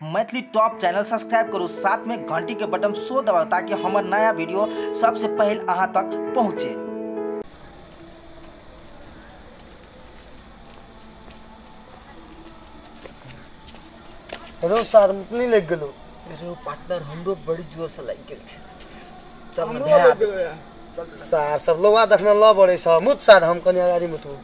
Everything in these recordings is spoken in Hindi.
मैथिली टॉप चैनल सब्सक्राइब करू, साथ में घंटी के बटन सो दबाओ ताकि हमार नया वीडियो सबसे पहले अहाँ तक पहुँचे। हेलो सर, मुतनी लग गेलो। अरे पार्टनर हमरो बड़ी जोर से लग गेल छै। चल सर, सब लोग देखना ल बड़े छ। मुत सर, हम कनी अगाडि मुतू।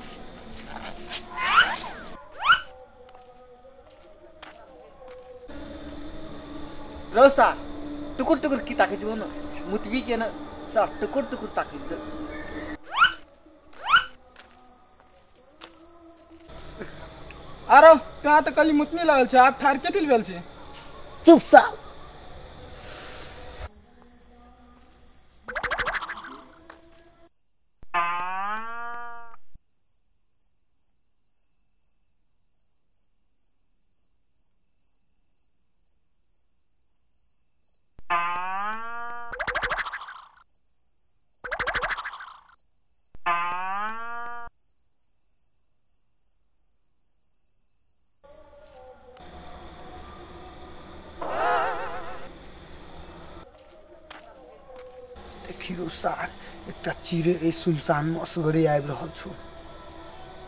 रो सर, टुकुर टुकुर की ताकै छौ न? मुतबी के न सर, टुकुर टुकुर ताकै छौ। अरे कहाँ तो कली मुतनी लगल छै, आप ठार के भेल छै। चुप सर। देखियो सर, एकटा चिड़े ए सुनसान में असगरे आबि रहल छौ।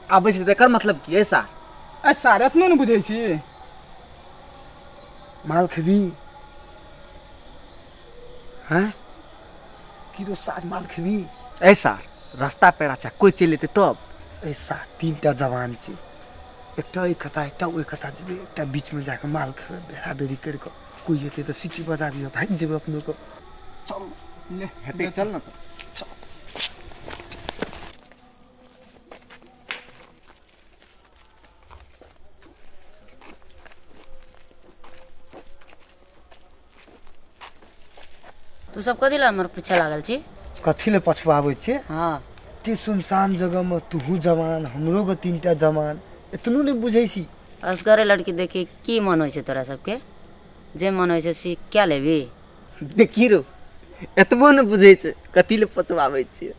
आबै छै एकर मतलब की है सर? ए सर एतनो न बुझै छी। माल खेबी? हैं? की रो सर, माल खेबी? ए सर, रास्ता पेड़ा छै, कोई चल एतै तब। ए सर, तीनटा जवान छै, एकटा एक कथा एकटा ओइ कथा जेबे, एकटा बीच में जाके माल खेबे, बेरा बेरी कर के कोई हेतै त सिटी बजा दियो, भाग जेबे अपनो को। चल ले हेतै चल न त। तू सब कथी ला हमर पीछे लागल छी? कथी ले पछुआबै छे? हां, ते सुनसान जगह में तूहू जवान, हमरो के तीनटा जवान, इतनो नहीं बुझै छी। असगरे लड़की देखी की मन होय छै तोरा सबके? जे मन होय छै से क्या लेबी? देखी रो, एतबो न बुझै छै, कथी ले पछुआबै छी?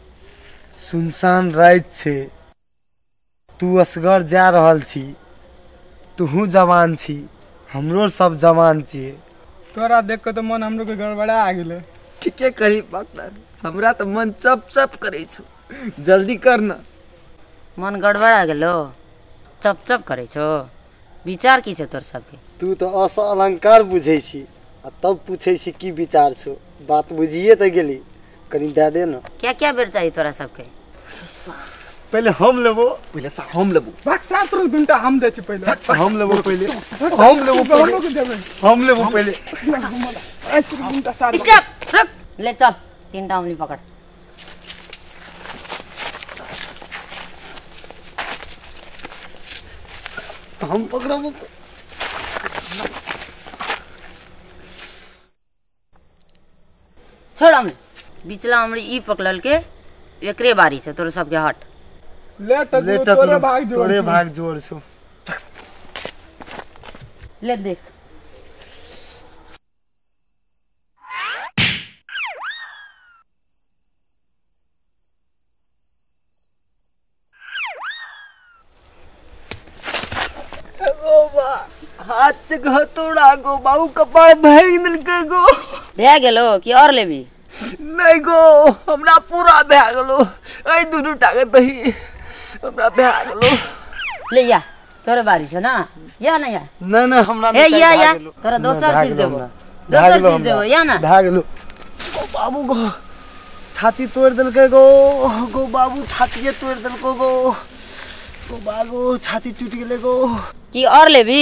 सुनसान रात छे, तू असगर जा रहल छी, तूहू जवान छी, हमरो सब जवान छिए। तोरा देख के तो मन हमरो के गड़बड़ा आ गेले। ठीके कही पार्टनर, हमरा तो मन चप चप करे छौ, जल्दी कर न। मन गड़बड़ा गेलो? चप चप करे छो? विचार की छै तोर सबके? तू तो अस अलंकार बुझै छी, आ तब पूछै छी की विचार छो। बात बुझिए त गेली, कनी दे दे न। क्या क्या बेर चाहिए तोरा सबके? पहले हम लेबो। पहिले सर हम लेबो। भाग सात रो घंटा हम दे छी पहले। हम लेबो पहले। हम लेबो पहले। हम लेबो पहले। ऐसे घंटा सात। स्टॉप, रुक, ले चल, तीनटा उंगली पकड़। हम पकड़बो। छोड़ हमने, बिचला हमरी ई पकड़ल के एकरे बारी से तोर सबके हट। ले टक तोरे भाग जोड़। तोरे भाग जोड़ छो। ले देख। हाथ से घतोड़ा गो, बाबू कपाड़ भाग दिल के गो। भे गेलो कि और लेबी? नहीं गो, हमरा पूरा भे गेलो। ऐ दुनू टाके दही हमरा भे गेलो। ले या, तोरे बारी छ ना? या ना या? नहीं नहीं, हमरा ए या, तोरा दोसर चीज देबो। दोसर चीज देबो, या ना? भाग लो। गो बाबू गो, छाती तोड़ दिल के गो। गो बाबू छातीए तोड़ दिल को गो। गो बाबू छाती टूट गेले गो। कि और लेबी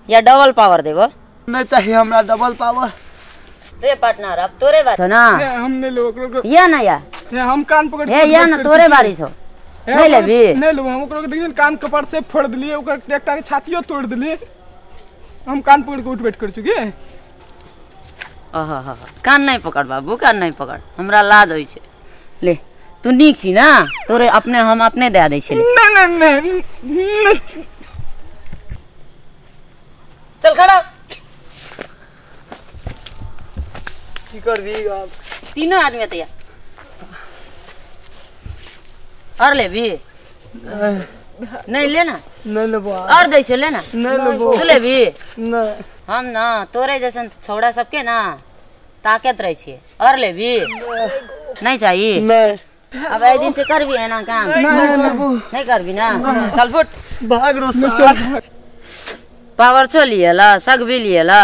या डबल पावर देबो? नहीं चाहिए हमरा डबल पावर। रे पार्टनर, अब तोरे बारी छ ना? हमने लो ओकरो। या ना या? हम कान पकड़। ए या ना, तोरे बारी छ। नहीं लेबी? नहीं लेबो, हम ओकरो के देखिन कान कपाड़ से फोड़ दिलिए, ओकर एकटा के छातियो तोड़ दिलिए। हम कान पकड़ के उठ बैठ कर चुके। आहा, कान नहीं पकड़ बाबू, कान नहीं पकड़, हमरा लाज होई छै। ले, तू नीक छी ना? तोरे अपने हम अपने दे दै छले। नहीं नहीं नहीं, चल खड़ा। की करबी अब? तीनों आदमी तैयार। और लेबी? नहीं लेना नहीं लेबो और दै छै लेना नहीं लेबो तू लेबी नहीं हम ना तोरे जैसन छौड़ा सबके ना ताकत रहे छे और ले भी नहीं चाहिए नहीं अब एक दिन से कर भी है ना काम नहीं कर भी ना चल फुट भाग रो साला पावर छो लिए ला सग भी लिए ला